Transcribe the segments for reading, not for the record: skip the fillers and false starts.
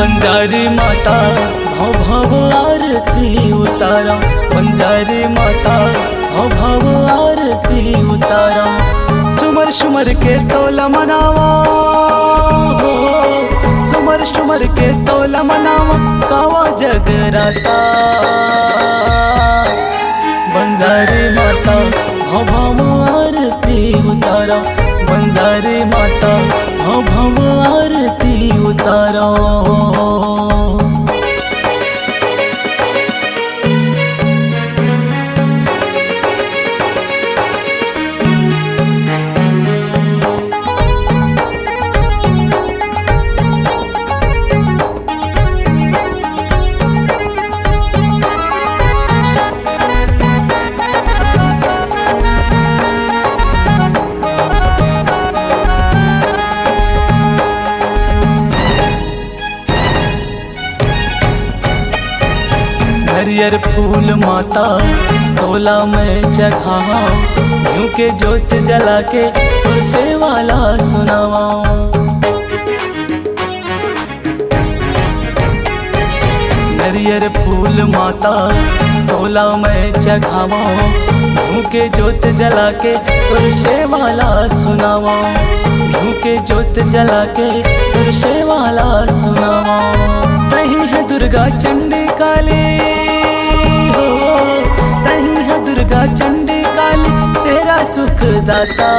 बंजारी माता भव भव आरती उतारा, बंजारी माता भव भव आरती उतारा। सुमर सुमर के तोला मनावा हो, सुमर सुमर के तोला मनावा कावा जगराता। बंजारी माता भव भव आरती उतारा, बंजारी माता भव भव आरती उतारा। हरियर फूल माता तोला में चढ़ावा, यूं के जोत जला के तुलसे वाला सुनावा। हरियर फूल माता तोला में चढ़ावा, यूं के जोत जला के तुलसे वाला सुनावा, यूं के जोत जला के तुलसे वाला सुनावा। तही है दुर्गा चंडी काली हो, तही है दुर्गा चंडी काली तेरा सुख दाता।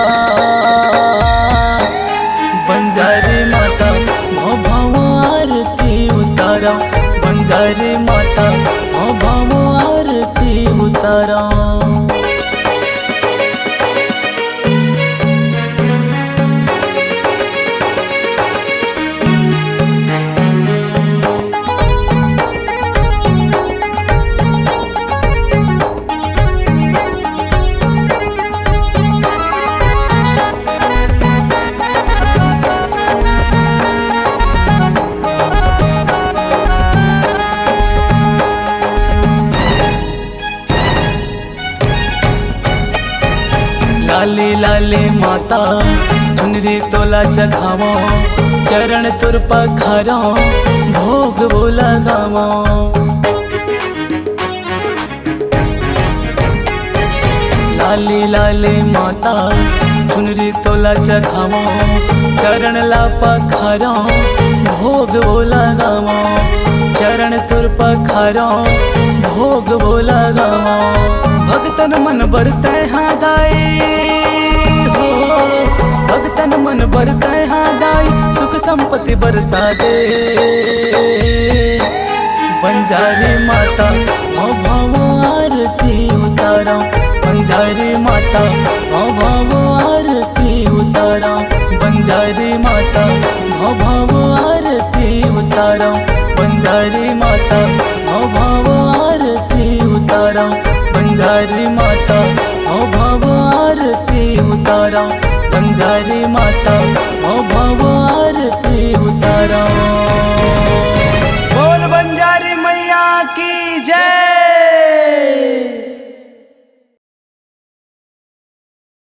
बंजारी माता भव भव आरती उतारा, बंजारी माता भव भव आरती उतारा। लाली लाली माता चुनरी तोला चढ़ावा, चरण तुर पखारा भोग वो लगावा। लाली लाली माता चुनरी तोला चढ़ावा, चरण ला पखारा भोग वो लगावा, चरण तुर पखारा भोग वो लगावा। भगतन मन बरते हाँ दाई हो, भगतन मन बरते हाँ दाई सुख संपत्ति बरसा दे। बंजारी माता भव भव आरती उतारा, बंजारी माता भव भव आरती उतारा, बंजारी माता भव भव आरती उतारा, बंजारी माता भव भव आरती उतारा, बंजारी माता भव भव आरती उतारा, बंजारी माता भव भव आरती उतारा।